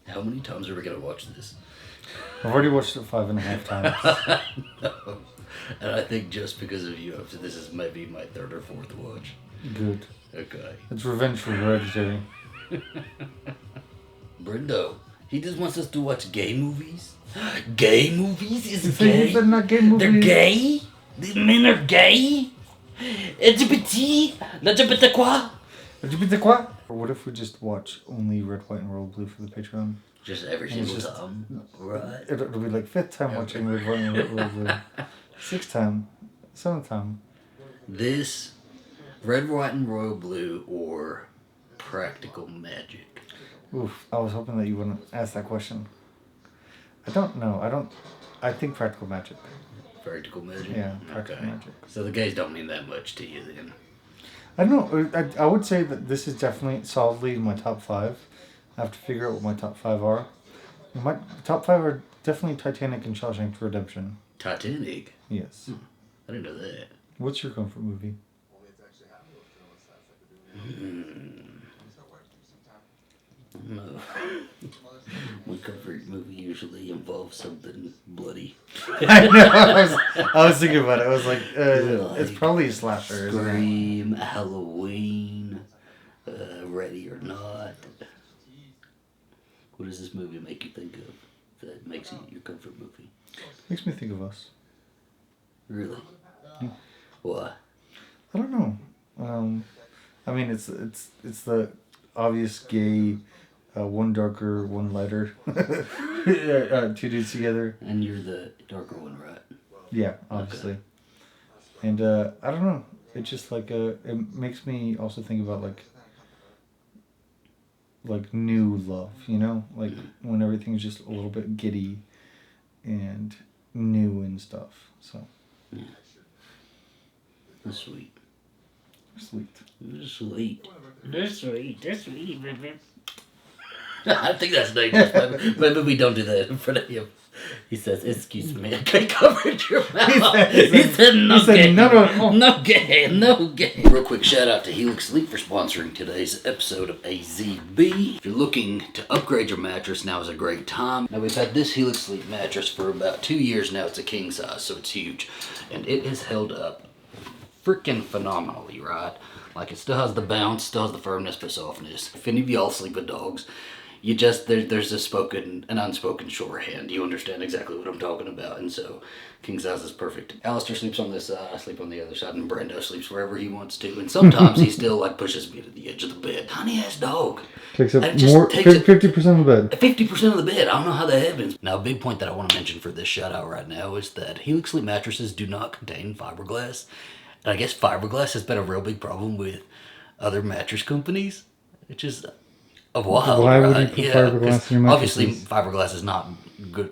How many times are we going to watch this? I've already watched it 5.5 times. No. And I think just because of you, this is maybe my third or fourth watch. Good. Okay. It's revenge for Hereditary. Brendo, he just wants us to watch gay movies? Gay movies? Is They're gay? not gay movies. They're gay? These men are gay? LGBT? LGBT quoi? LGBT quoi? Or what if we just watch only Red, White, and Royal Blue for the Patreon? Just every single time? Right. It'll be like 5th time watching Red, White, and Royal Blue. 6th time. 7th time. This, Red, White, and Royal Blue, or Practical Magic? Oof, I was hoping that you wouldn't ask that question. I don't know. I think Practical Magic. Practical Magic? Yeah, Practical Magic. So the gays don't mean that much to you then? I don't know. I would say that this is definitely solidly in my top 5. I have to figure out what my top 5 are. My top 5 are definitely Titanic and Shawshank Redemption. Titanic? Yes. I didn't know that. What's your comfort movie? No. My comfort movie usually involves something bloody. I know. I was thinking about it. I was like, it's probably a slasher. Scream, Halloween, Ready or Not. What does this movie make you think of that makes it your comfort movie? Makes me think of us. Really? Yeah. Why? I don't know. I mean, it's the obvious gay, one darker, one lighter, 2 dudes together. And you're the darker one, right? Yeah, obviously. Okay. And I don't know. It's just like it makes me also think about like new love, you know, like when everything's just a little bit giddy and new and stuff. So. Yeah. That's sweet. Sweet. That's sweet. That's sweet. That's sweet, baby. I think that's dangerous. Maybe we don't do that in front of him. He says, "Excuse me, I can't cover your mouth." He said, "No gay, no gay, no gay." Real quick shout out to Helix Sleep for sponsoring today's episode of AZB. If you're looking to upgrade your mattress, now is a great time. Now we've had this Helix Sleep mattress for about 2 years now. It's a king size, so it's huge, and it has held up freaking phenomenally, right? Like, it still has the bounce, still has the firmness but softness. If any of y'all sleep with dogs, you just, there's a spoken and unspoken shorthand. You understand exactly what I'm talking about, and so king size is perfect. Alastair sleeps on this side, I sleep on the other side, and Brendo sleeps wherever he wants to, and sometimes he still like pushes me to the edge of the bed. Tiny ass dog. Takes up more, 50% of the bed. 50% of the bed. I don't know how that happens. Now, a big point that I want to mention for this shout out right now is that Helix Sleep mattresses do not contain fiberglass. And I guess fiberglass has been a real big problem with other mattress companies, which is a while. Why right? would you put fiberglass in your mattresses? Obviously, fiberglass is not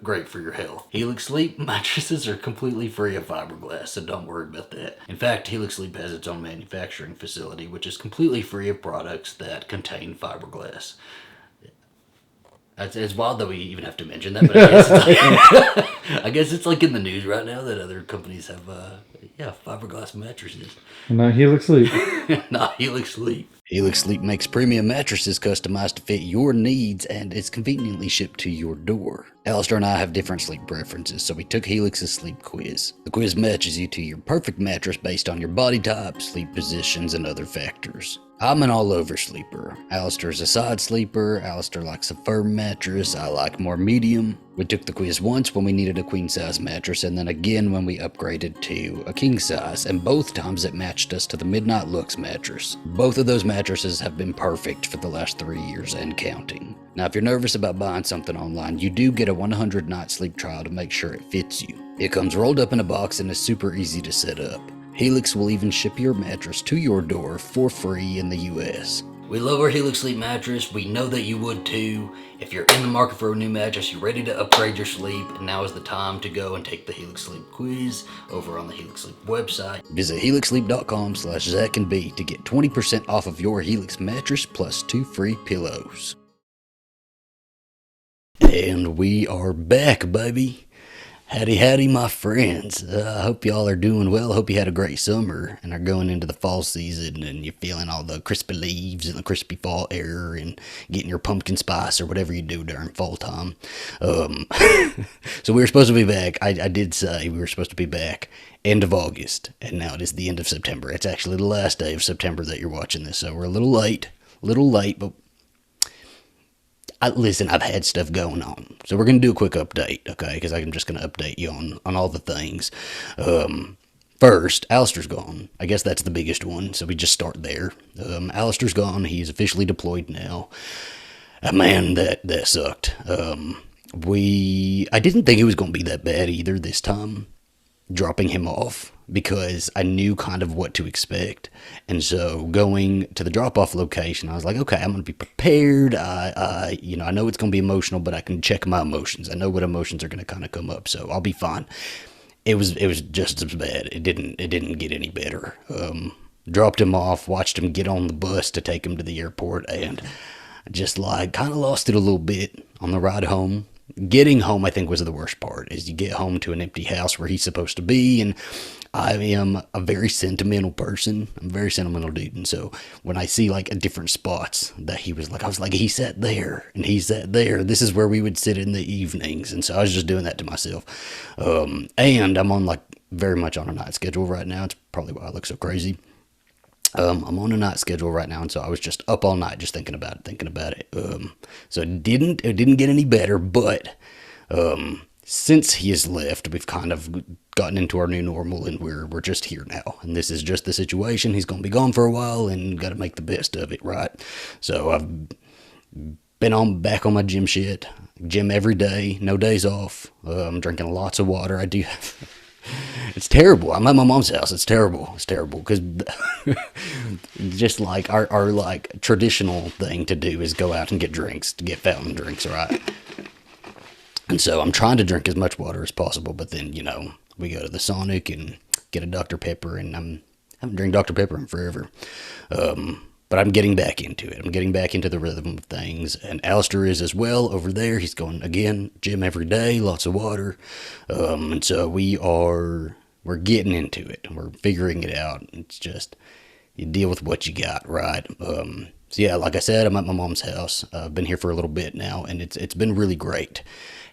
great for your health. Helix Sleep mattresses are completely free of fiberglass, so don't worry about that. In fact, Helix Sleep has its own manufacturing facility, which is completely free of products that contain fiberglass. It's wild that we even have to mention that, but I guess it's like in the news right now that other companies have fiberglass mattresses. Not Helix Sleep. Not Helix Sleep. Helix Sleep makes premium mattresses customized to fit your needs, and it's conveniently shipped to your door. Alastair and I have different sleep preferences, so we took Helix's sleep quiz. The quiz matches you to your perfect mattress based on your body type, sleep positions, and other factors. I'm an all-over sleeper. Alastair's a side sleeper. Alastair likes a firm mattress. I like more medium. We took the quiz once when we needed a queen-size mattress, and then again when we upgraded to a king-size, and both times it matched us to the Midnight Lux mattress. Both of those mattresses have been perfect for the last 3 years and counting. Now, if you're nervous about buying something online, you do get a 100-night sleep trial to make sure it fits you. It comes rolled up in a box and is super easy to set up. Helix will even ship your mattress to your door for free in the US. We love our Helix Sleep mattress. We know that you would too. If you're in the market for a new mattress, you're ready to upgrade your sleep, and now is the time to go and take the Helix Sleep quiz over on the Helix Sleep website. Visit helixsleep.com/zachandb to get 20% off of your Helix mattress plus 2 free pillows. And we are back, baby. Howdy, howdy, my friends. I hope y'all are doing well. Hope you had a great summer and are going into the fall season and you're feeling all the crispy leaves and the crispy fall air and getting your pumpkin spice or whatever you do during fall time. Um, so we were supposed to be back. I did say we were supposed to be back end of August, and now it is the end of September. It's actually the last day of September that you're watching this, so we're a little late, but listen, I've had stuff going on. So we're going to do a quick update, okay? Because I'm just going to update you on all the things. First, Alastair's gone. I guess that's the biggest one, so we just start there. Alastair's gone. He's officially deployed now. Man, that sucked. I didn't think it was going to be that bad either this time, dropping him off, because I knew kind of what to expect. And so going to the drop-off location, I was like, okay, I'm going to be prepared. I know it's going to be emotional, but I can check my emotions. I know what emotions are going to kind of come up, so I'll be fine. It was just as bad. It didn't get any better. Dropped him off, watched him get on the bus to take him to the airport, and just like kind of lost it a little bit on the ride home. Getting home, I think, was the worst part, is you get home to an empty house where he's supposed to be, and I am a very sentimental person. I'm a very sentimental dude, and so when I see, like, different spots that he was like, I was like, he sat there, and he sat there. This is where we would sit in the evenings, and so I was just doing that to myself. And I'm on, like, very much on a night schedule right now. It's probably why I look so crazy. I'm on a night schedule right now, and so I was just up all night just thinking about it. So it didn't get any better, but since he has left, we've kind of gotten into our new normal, and we're just here now. And this is just the situation. He's going to be gone for a while, and got to make the best of it, right? So I've been back on my gym shit. Gym every day, no days off. I'm drinking lots of water. I do. It's terrible. I'm at my mom's house. It's terrible. Because just like our like traditional thing to do is go out and get drinks, to get fountain drinks, right? And so I'm trying to drink as much water as possible, but then, we go to the Sonic and get a Dr. Pepper, and I haven't drank Dr. Pepper in forever. But I'm getting back into it. I'm getting back into the rhythm of things. And Alastair is as well over there. He's going, again, gym every day, lots of water. And so we're getting into it. We're figuring it out. It's just, you deal with what you got, right? So yeah, like I said, I'm at my mom's house. I've been here for a little bit now, and it's been really great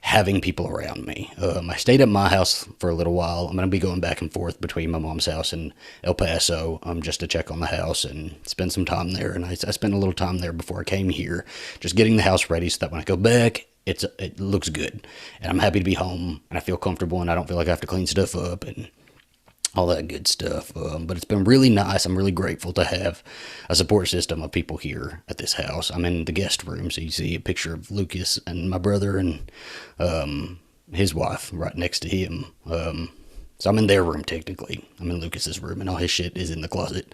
having people around me. I stayed at my house for a little while. I'm going to be going back and forth between my mom's house and El Paso, just to check on the house and spend some time there. And I spent a little time there before I came here, just getting the house ready so that when I go back, it looks good. And I'm happy to be home, and I feel comfortable, and I don't feel like I have to clean stuff up and all that good stuff. But it's been really nice. I'm really grateful to have a support system of people here at this house. I'm in the guest room, so you see a picture of Lucas and my brother and his wife right next to him. So I'm in their room, technically. I'm in Lucas's room, and all his shit is in the closet.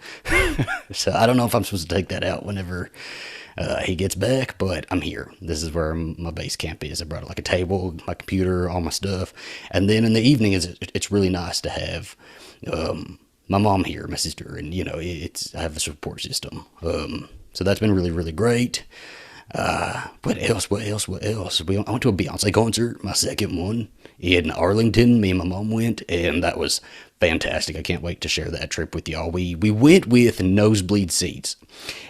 So I don't know if I'm supposed to take that out whenever he gets back, but I'm here. This is where my base camp is. I brought like a table, my computer, all my stuff. And then in the evening, it's really nice to have my mom here, my sister, and I have a support system. So that's been really, really great. What else? I went to a Beyonce concert, my second one in Arlington. Me and my mom went, and that was fantastic. I can't wait to share that trip with y'all. We went with nosebleed seats,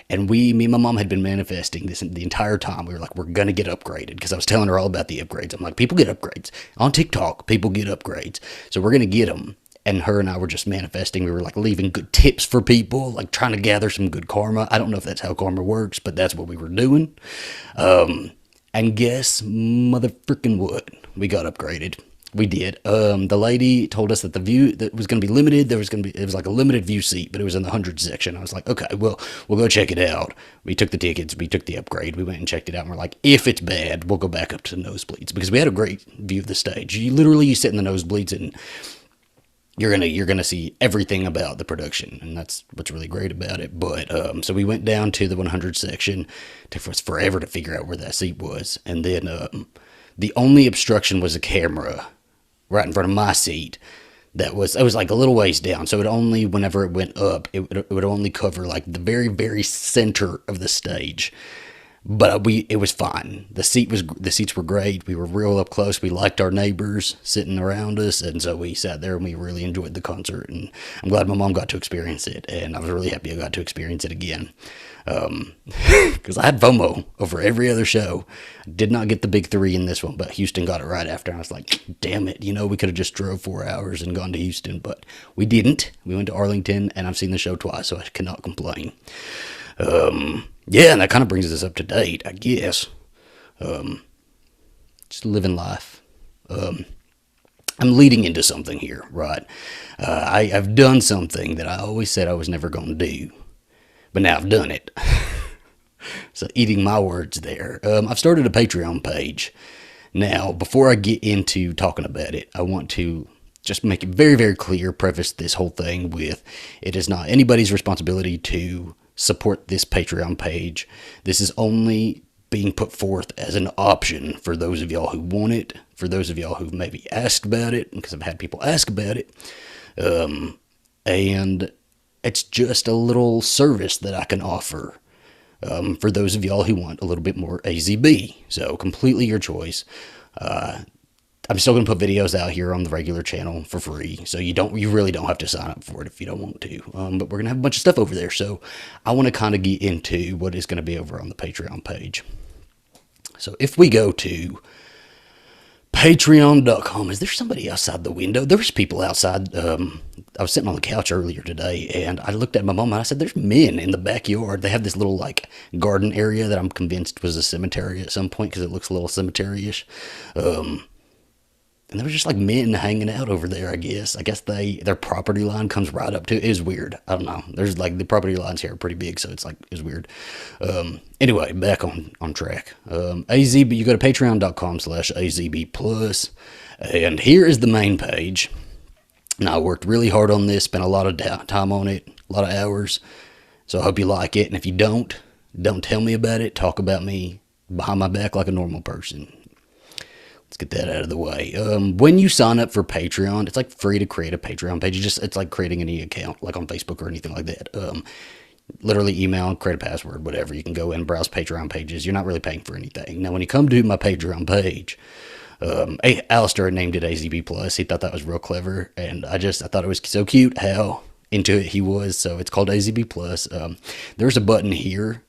and me and my mom had been manifesting this the entire time. We were like, we're gonna get upgraded, because I was telling her all about the upgrades. I'm like, people get upgrades on TikTok. People get upgrades, so we're gonna get them. And her and I were just manifesting. We were like leaving good tips for people, like trying to gather some good karma. I don't know if that's how karma works, but that's what we were doing. And guess motherfucking what? We got upgraded. We did. The lady told us that the view that was going to be limited. It was like a limited view seat, but it was in the 100 section. I was like, okay, well, we'll go check it out. We took the tickets. We took the upgrade. We went and checked it out. And we're like, if it's bad, we'll go back up to the nosebleeds, because we had a great view of the stage. You sit in the nosebleeds and you're gonna see everything about the production, and that's what's really great about it. But so we went down to the 100 section. It took us forever to figure out where that seat was, and then the only obstruction was a camera right in front of my seat. It was like a little ways down, so whenever it went up, it would only cover like the very, very center of the stage. But it was fine. The seats were great. We were real up close. We liked our neighbors sitting around us, and so we sat there and we really enjoyed the concert. And I'm glad my mom got to experience it, and I was really happy I got to experience it again. Because I had FOMO over every other show. Did not get the big three in this one, but Houston got it right after. And I was like, damn it, we could have just drove 4 hours and gone to Houston, but we didn't. We went to Arlington, and I've seen the show twice, so I cannot complain. Yeah, and that kind of brings us up to date, I guess. Just living life. I'm leading into something here, right? I've done something that I always said I was never going to do, but now I've done it. So eating my words there. I've started a Patreon page. Now, before I get into talking about it, I want to just make it very, very clear, preface this whole thing with, it is not anybody's responsibility to support this Patreon page. This is only being put forth as an option for those of y'all who want it, for those of y'all who've maybe asked about it, because I've had people ask about it. And it's just a little service that I can offer for those of y'all who want a little bit more AZB. So completely your choice. I'm still going to put videos out here on the regular channel for free, so you really don't have to sign up for it if you don't want to. But we're going to have a bunch of stuff over there, so I want to kind of get into what is going to be over on the Patreon page. So if we go to patreon.com, is there somebody outside the window? There's people outside. I was sitting on the couch earlier today, and I looked at my mom, and I said, there's men in the backyard. They have this little, garden area that I'm convinced was a cemetery at some point, because it looks a little cemetery-ish. And there was just men hanging out over there, I guess. I guess their property line comes right up to it. It's weird. I don't know. There's the property lines here are pretty big, so it's weird. Anyway, back on track. AZB, you go to patreon.com/AZB Plus, and here is the main page. Now, I worked really hard on this, spent a lot of time on it, a lot of hours. So I hope you like it. And if you don't tell me about it. Talk about me behind my back like a normal person. Let's get that out of the way. When you sign up for Patreon, it's free to create a Patreon page. It's like creating any account, like on Facebook or anything like that. Literally email, create a password, whatever. You can go in and browse Patreon pages. You're not really paying for anything. Now, when you come to my Patreon page, Alastair named it AZB Plus. He thought that was real clever, and I thought it was so cute how into it he was. So it's called AZB Plus. There's a button here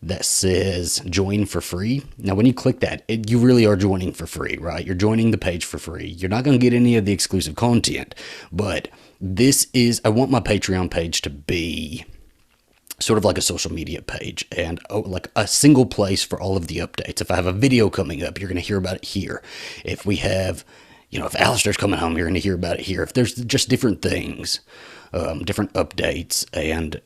that says join for free. Now, when you click that, you really are joining for free, right? You're joining the page for free. You're not going to get any of the exclusive content, but I want my Patreon page to be sort of like a social media page and like a single place for all of the updates. If I have a video coming up, you're going to hear about it here. If we have, if Alastair's coming home, you're going to hear about it here. If there's just different things, different updates, and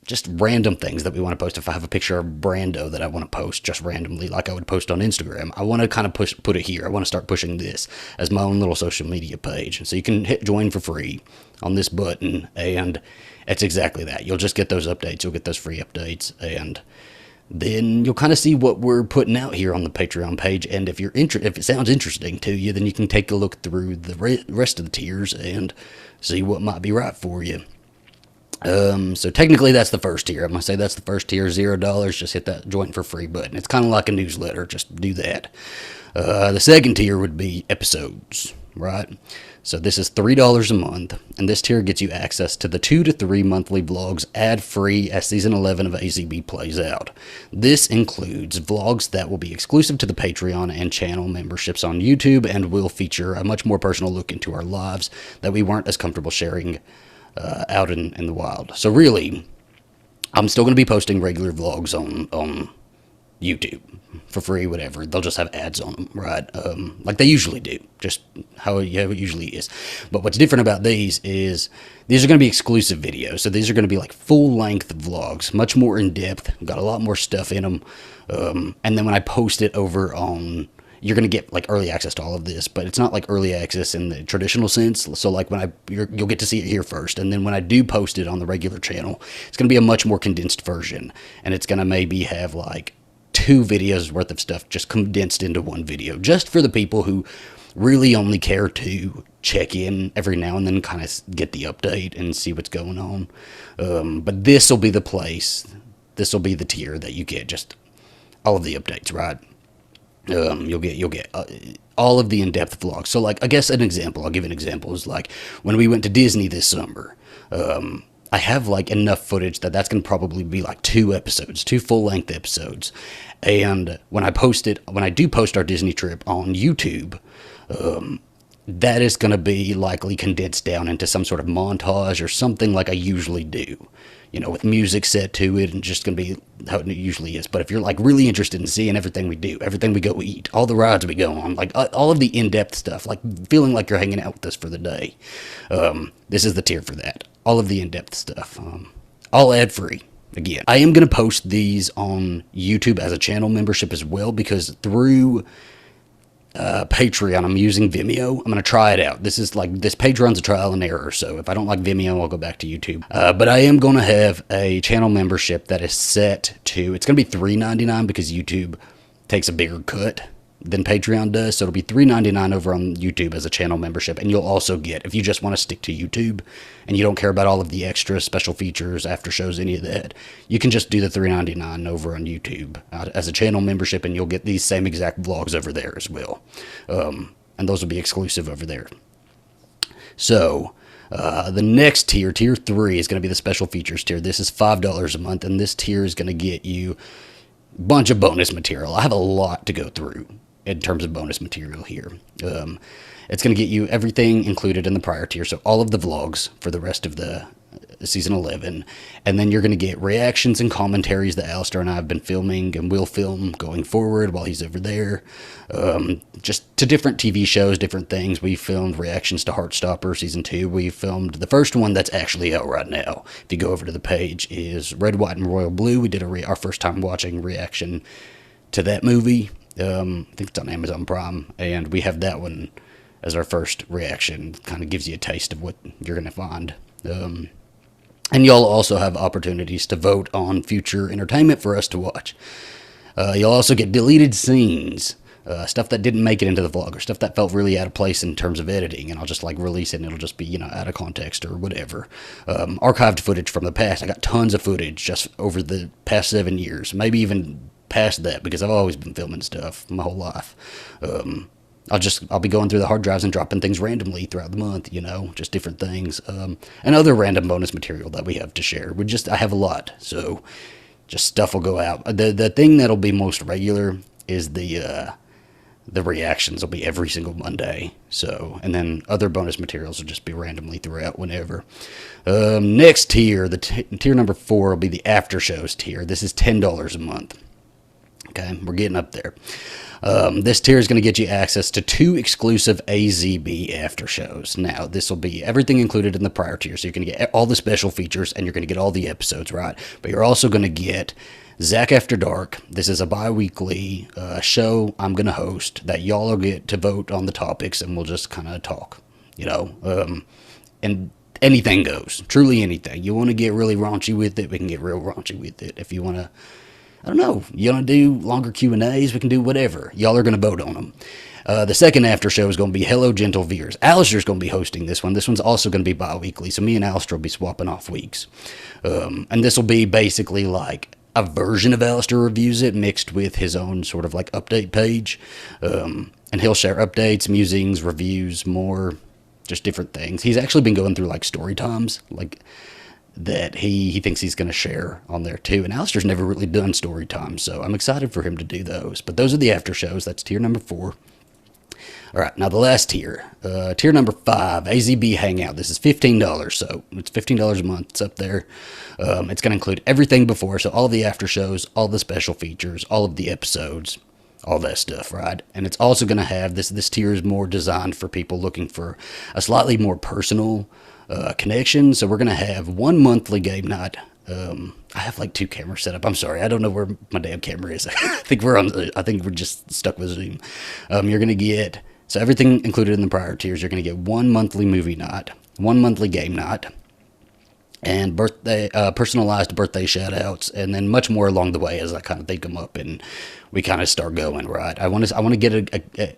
just random things that we want to post. If I have a picture of Brando that I want to post just randomly, like I would post on Instagram, I want to kind of put it here. I want to start pushing this as my own little social media page. And so you can hit join for free on this button, and it's exactly that. You'll just get those updates. You'll get those free updates, and then you'll kind of see what we're putting out here on the Patreon page. And if if it sounds interesting to you, then you can take a look through the rest of the tiers and see what might be right for you. So technically that's the first tier. I'm going to say that's the first tier, $0. Just hit that join for free button. It's kind of like a newsletter. Just do that. The second tier would be episodes, right? So this is $3 a month, and this tier gets you access to the 2 to 3 monthly vlogs ad-free as season 11 of AZB plays out. This includes vlogs that will be exclusive to the Patreon and channel memberships on YouTube, and will feature a much more personal look into our lives that we weren't as comfortable sharing out in the wild. So really, I'm still going to be posting regular vlogs on YouTube for free, whatever. They'll just have ads on them, right? Like they usually do, just how it usually is. But what's different about these is these are going to be exclusive videos. So these are going to be like full-length vlogs, much more in-depth, got a lot more stuff in them. And then when I post it over on, you're going to get like early access to all of this, but it's not like early access in the traditional sense. So like you'll get to see it here first. And then when I do post it on the regular channel, it's going to be a much more condensed version. And it's going to maybe have like 2 videos worth of stuff just condensed into one video, just for the people who really only care to check in every now and then, kind of get the update and see what's going on. But this will be the place, this will be the tier that you get just all of the updates, right? You'll get all of the in-depth vlogs. So, like, I guess an example, I'll give an example, is like when we went to Disney this summer. I have like enough footage that's going to probably be like 2 episodes, 2 full-length episodes. And when I do post our Disney trip on YouTube, that is going to be likely condensed down into some sort of montage or something like I usually do, with music set to it, and just going to be how it usually is. But if you're like really interested in seeing everything we do, everything we go eat, all the rides we go on, like all of the in-depth stuff, like feeling like you're hanging out with us for the day, this is the tier for that. All of the in-depth stuff, all ad-free. Again, I am going to post these on YouTube as a channel membership as well, because through Patreon, I'm using Vimeo. I'm going to try it out. This page runs a trial and error, so if I don't like Vimeo, I'll go back to YouTube. But I am going to have a channel membership that is set to, it's going to be $3.99 because YouTube takes a bigger cut than Patreon does, so it'll be $3.99 over on YouTube as a channel membership. And you'll also get, if you just want to stick to YouTube and you don't care about all of the extra special features, after shows, any of that, you can just do the $3.99 over on YouTube as a channel membership, and you'll get these same exact vlogs over there as well. And those will be exclusive over there. So the next tier, tier 3, is going to be the special features tier. This is $5 a month, and this tier is going to get you a bunch of bonus material. I have a lot to go through in terms of bonus material here. It's going to get you everything included in the prior tier, so all of the vlogs for the rest of the season 11, and then you're going to get reactions and commentaries that Alastair and I have been filming and will film going forward while he's over there, just to different TV shows, different things. We filmed reactions to Heartstopper season 2. We filmed the first one that's actually out right now. If you go over to the page, is Red, White, and Royal Blue. We did our first time watching reaction to that movie. I think it's on Amazon Prime, and we have that one as our first reaction. Kind of gives you a taste of what you're going to find. And you'll also have opportunities to vote on future entertainment for us to watch. You'll also get deleted scenes, stuff that didn't make it into the vlog, or stuff that felt really out of place in terms of editing, and I'll just like release it and it'll just be, out of context or whatever. Archived footage from the past. I got tons of footage just over the past 7 years, maybe even past that, because I've always been filming stuff my whole life. I'll be going through the hard drives and dropping things randomly throughout the month, just different things, and other random bonus material that we have to share. I have a lot, so just stuff will go out. The thing that'll be most regular is the reactions will be every single Monday. So, and then other bonus materials will just be randomly throughout whenever. Next tier, tier number 4 will be the after shows tier. This is $10 a month. Okay, we're getting up there. This tier is going to get you access to 2 exclusive AZB after shows. Now, this will be everything included in the prior tier, so you're going to get all the special features, and you're going to get all the episodes, right? But you're also going to get Zach After Dark. This is a bi-weekly show I'm going to host that y'all will get to vote on the topics, and we'll just kind of talk, and anything goes. Truly anything. You want to get really raunchy with it, we can get real raunchy with it. If you want to, I don't know, you want to do longer Q&As, we can do whatever. Y'all are going to vote on them. The second after show is going to be Hello Gentle Viewers. Alastair's going to be hosting this one. This one's also going to be bi-weekly, so me and Alastair will be swapping off weeks. And this will be basically like a version of Alastair Reviews It mixed with his own sort of like update page. And he'll share updates, musings, reviews, more, just different things. He's actually been going through like story times, like that he thinks he's going to share on there too. And Alastair's never really done story time, so I'm excited for him to do those. But those are the after shows. That's tier number 4. All right, now the last tier, tier number 5, AZB Hangout. This is $15, so it's $15 a month. It's up there. It's going to include everything before, so all of the after shows, all the special features, all of the episodes, all that stuff, right? And it's also going to have this tier is more designed for people looking for a slightly more personal connection. So we're going to have 1 monthly game night. I have like 2 cameras set up. I'm sorry, I don't know where my damn camera is. I think we're just stuck with Zoom. You're going to get, so everything included in the prior tiers, you're going to get 1 monthly movie night, 1 monthly game night, and personalized birthday shout outs, and then much more along the way as I kind of think them up and we kind of start going, right? I want to get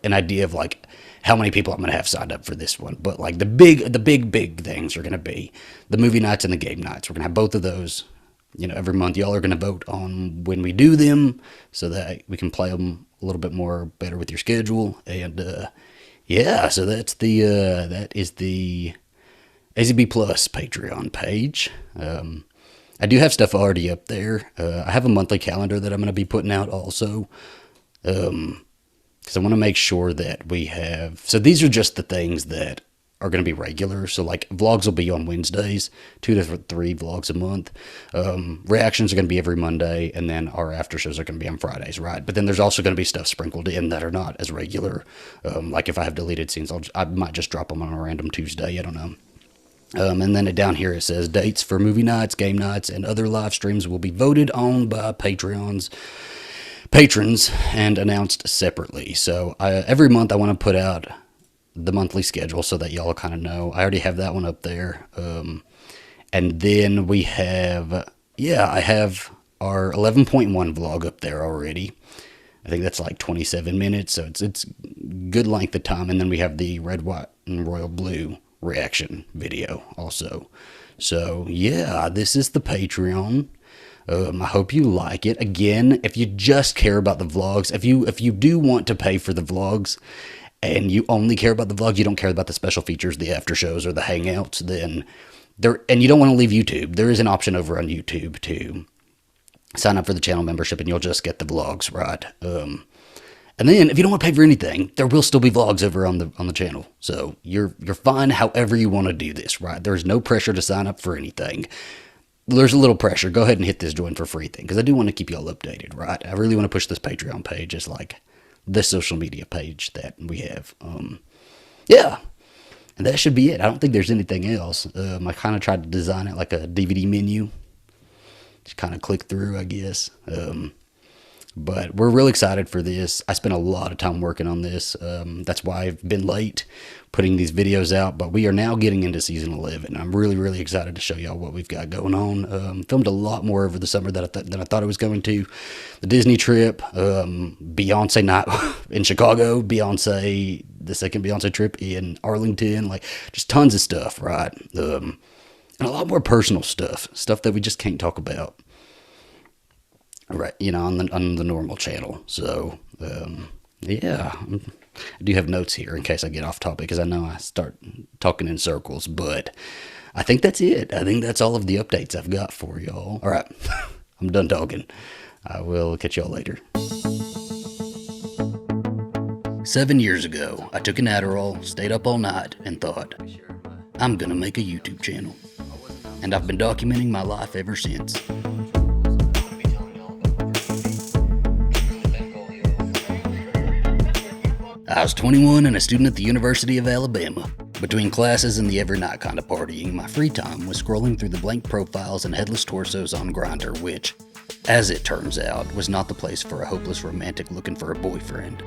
an idea of like how many people I'm going to have signed up for this one. But like the big things are going to be the movie nights and the game nights. We're going to have both of those every month y'all are going to vote on when we do them so that we can play them a little bit more better with your schedule. And so that is the AZB Plus Patreon page. I do have stuff already up there. I have a monthly calendar that I'm going to be putting out also. Because I want to make sure that we have... So these are just the things that are going to be regular. So like vlogs will be on Wednesdays, 2 to 3 vlogs a month. Reactions are going to be every Monday, and then our after shows are going to be on Fridays, right? But then there's also going to be stuff sprinkled in that are not as regular. Like if I have deleted scenes, I might just drop them on a random Tuesday. I don't know. And then down here it says dates for movie nights, game nights, and other live streams will be voted on by patrons and announced separately. So every month I want to put out the monthly schedule so that y'all kind of know. I already have that one up there. And then we have, I have our 11.1 vlog up there already. I think that's like 27 minutes, so it's good length of time. And then we have the red, white, and royal blue reaction video also. So yeah, this is the Patreon. I hope you like it. Again, if you just care about the vlogs, if you do want to pay for the vlogs and you only care about the vlogs, you don't care about the special features, the after shows, or the hangouts, then and you don't want to leave YouTube, there is an option over on YouTube to sign up for the channel membership and you'll just get the vlogs, right? And then if you don't want to pay for anything, there will still be vlogs over on the channel. So you're fine however you want to do this, right? There's no pressure to sign up for anything. There's a little pressure. Go ahead and hit this join for free thing, because I do want to keep y'all updated, right? I really want to push this Patreon page as like this social media page that we have. And that should be it. I don't think there's anything else. I kind of tried to design it like a DVD menu. Just kind of click through, I guess. But we're really excited for this. I spent a lot of time working on this. That's why I've been late putting these videos out. But we are now getting into season 11. I'm really, really excited to show y'all what we've got going on. Filmed a lot more over the summer than I thought I was going to. The Disney trip, Beyonce night in Chicago, the second Beyonce trip in Arlington. Like, just tons of stuff, right? And a lot more personal stuff that we just can't talk about. Right, on the normal channel. So, I do have notes here in case I get off topic, because I know I start talking in circles, but I think that's it. I think that's all of the updates I've got for y'all. All right, I'm done talking. I will catch y'all later. 7 years ago, I took an Adderall, stayed up all night, and thought, I'm gonna make a YouTube channel. And I've been documenting my life ever since. I was 21 and a student at the University of Alabama. Between classes and the every night kind of partying, my free time was scrolling through the blank profiles and headless torsos on Grindr, which, as it turns out, was not the place for a hopeless romantic looking for a boyfriend.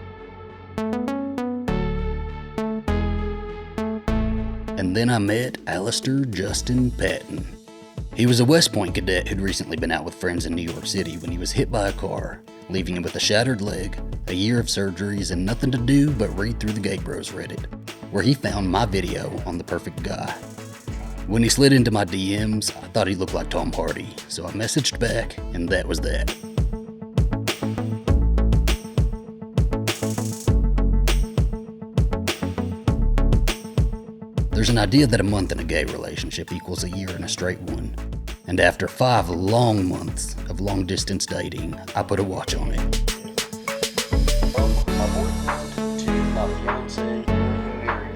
And then I met Alastair Justin Patton. He was a West Point cadet who'd recently been out with friends in New York City when he was hit by a car, leaving him with a shattered leg, a year of surgeries, and nothing to do but read through the Gay Bros Reddit, where he found my video on the perfect guy. When he slid into my DMs, I thought he looked like Tom Hardy, so I messaged back, and that was that. There's an idea that a month in a gay relationship equals a year in a straight one. And after 5 long months of long-distance dating, I put a watch on it. From my boyfriend to my fiancé, married.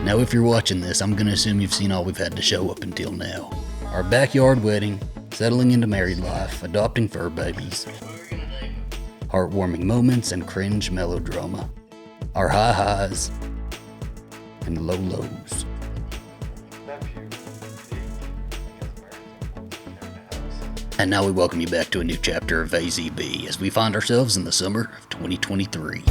Now if you're watching this, I'm gonna assume you've seen all we've had to show up until now. Our backyard wedding, settling into married life, adopting fur babies, heartwarming moments and cringe melodrama, our high highs and low lows. And now we welcome you back to a new chapter of AZB as we find ourselves in the summer of 2023.